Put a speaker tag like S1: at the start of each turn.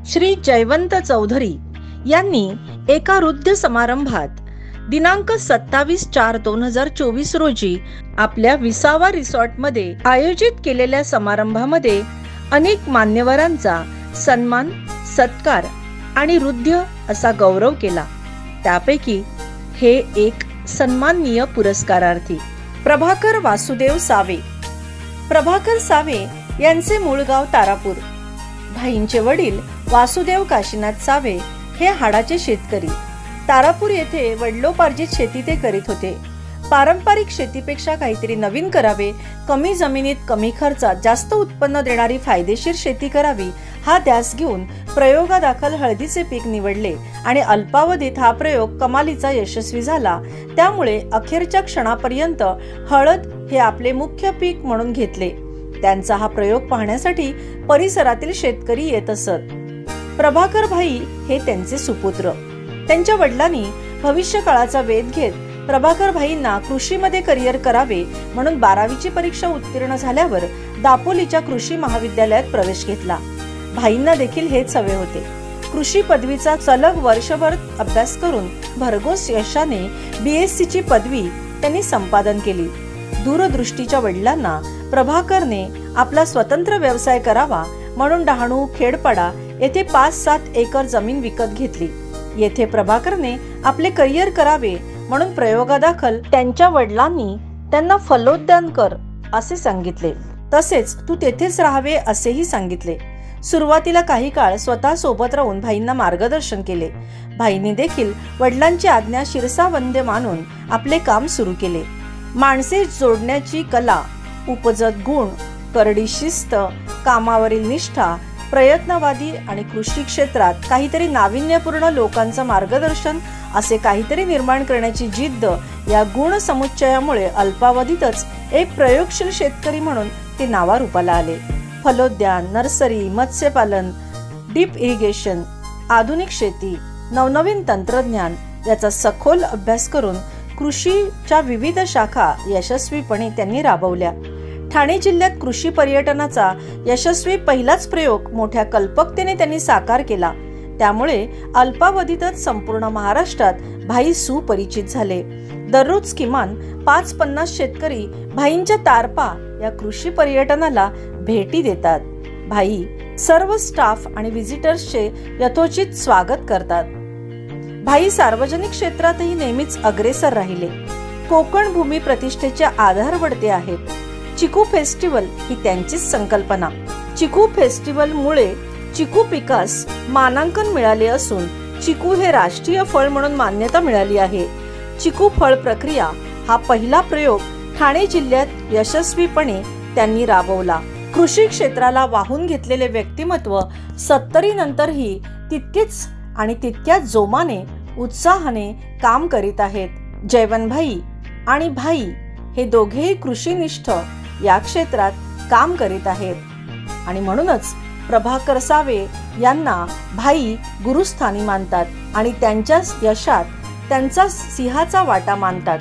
S1: श्री जयवंत चौधरी यांनी एका वृद्ध समारंभात दिनांक 27/4/2024 रोजी आपल्या विसावा रिसॉर्टमध्ये आयोजित केलेल्या समारंभामध्ये अनेक मान्यवरांचा सन्मान, सत्कार आणि वृद्ध असा गौरव केला। त्यापैकी हे एक सन्माननीय पुरस्कारार्थी प्रभाकर वासुदेव सावे। प्रभाकर सावे यांचे मूळ गाव तारापूर। भाईंचे वडील वासुदेव काशीनाथ सावे हे हाडाचे शेतकरी। तारापूर येथे वडिलोपार्जित शेती ते करीत होते। पारंपरिक शेतीपेक्षा काहीतरी नवीन करावे, कमी जमिनीत कमी खर्चात जास्त उत्पन्न देणारी फायदेशीर शेती करावी हा ध्यास घेऊन प्रयोगादाखल हळदीचे पीक निवडले आणि अल्पावधीत हा प्रयोग कमालीचा यशस्वी झाला। त्यामुळे अखेरच्या क्षणापर्यंत हळद हे आपले मुख्य पीक म्हणून घेतले। त्यांचा हा प्रयोग पाहण्यासाठी परिसरातील शेतकरी येत असत। प्रभाकर भाई हे त्यांचे सुपुत्र। त्यांच्या वडिलांनी भविष्य काळाचा वेध घेत प्रभाकर भाईंना कृषीमध्ये करिअर करावे म्हणून 12वीची परीक्षा उत्तीर्ण झाल्यावर दापोलीच्या कृषी महाविद्यालयात प्रवेश घेतला। भाईंना देखील हेच हवे होते। कृषी पदवीचा सलग वर्षभर अभ्यास करून भरघोस यशाने BSc ची पदवी त्यांनी संपादन केली। दूरदृष्टीच्या वडिलांना प्रभाकरने आपला स्वतंत्र व्यवसाय करावा म्हणून डहाणू, खेडपाडा येथे 5-7 एकर जमीन विकत घेतली। येथे प्रभाकरने आपले करिअर करावे म्हणून प्रयोगादाखल त्यांच्या वडिलांनी त्यांना फलोद्यान कर असे सांगितले। तसेच तू तेथेच राहावे असेही सांगितले। सुरुवातीला काही काळ स्वतः सोबत राहून भाईंना मार्गदर्शन केले। भाईंनी देखील वडिलांची आज्ञा शिरसावंद्य मानून आपले काम सुरू केले। माणसे जोडण्याची कला, उपजत गुण, करडी शिस्त, कामावरील निष्ठा, प्रयत्नवादी आणि कृषी क्षेत्रात काहीतरी नाविन्यपूर्ण लोकांचं मार्गदर्शन असे काहीतरी निर्माण करण्याची जिद्द या गुण समुच्चयामुळे अल्पावधीतच एक प्रयोगशील शेतकरी म्हणून ते नावारूपाला आले। फलोद्यान, नर्सरी, मत्स्यपालन, डीप इरिगेशन, आधुनिक शेती, नवनवीन तंत्रज्ञान याचा सखोल अभ्यास करून कृषीच्या विविध शाखा यशस्वीपणे त्यांनी राबवल्या। ठाणे जिल्ह्यात कृषी पर्यटनाचा यशस्वी पहिलाच प्रयोग मोठ्या कल्पकतेने त्यांनी साकार केला। त्यामुळे अल्पावधीतच संपूर्ण महाराष्ट्रात भाई सुपरिचित झाले। दररोज किमान 5-50 शेतकरी भाईंच्या तारपा या कृषी पर्यटनाला भेटी देतात। भाई सर्व स्टाफ आणि व्हिजिटर्सचे यथोचित स्वागत करतात। भाई सार्वजनिक क्षेत्रातही नेहमीच अग्रेसर राहिले। कोकण भूमी प्रतिष्ठेच्या आधारवडते आहेत। चिकू फेस्टिवल ही त्यांचीच संकल्पना। चिकू फेस्टिवल मुळे चिकू पिकास मानांकन मिळाले असून चिकू हे राष्ट्रीय फळ म्हणून मान्यता मिळाली आहे। चिकू फळ प्रक्रिया हा पहिला प्रयोग ठाणे जिल्ह्यात यशस्वीपणे त्यांनी राबवला। कृषी क्षेत्राला वाहून घेतलेले व्यक्तिमत्व 70 नंतरही तितकेच आणि तितक्याच जोमाने, उत्साहाने काम करीत आहेत। जयवंत भाई आणि भाई हे दोघेही कृषीनिष्ठ या क्षेत्रात काम करीत आहेत आणि म्हणूनच प्रभाकर सावे यांना भाई गुरुस्थानी मानतात आणि त्यांच्या यशात त्यांचा सिंहाचा वाटा मानतात।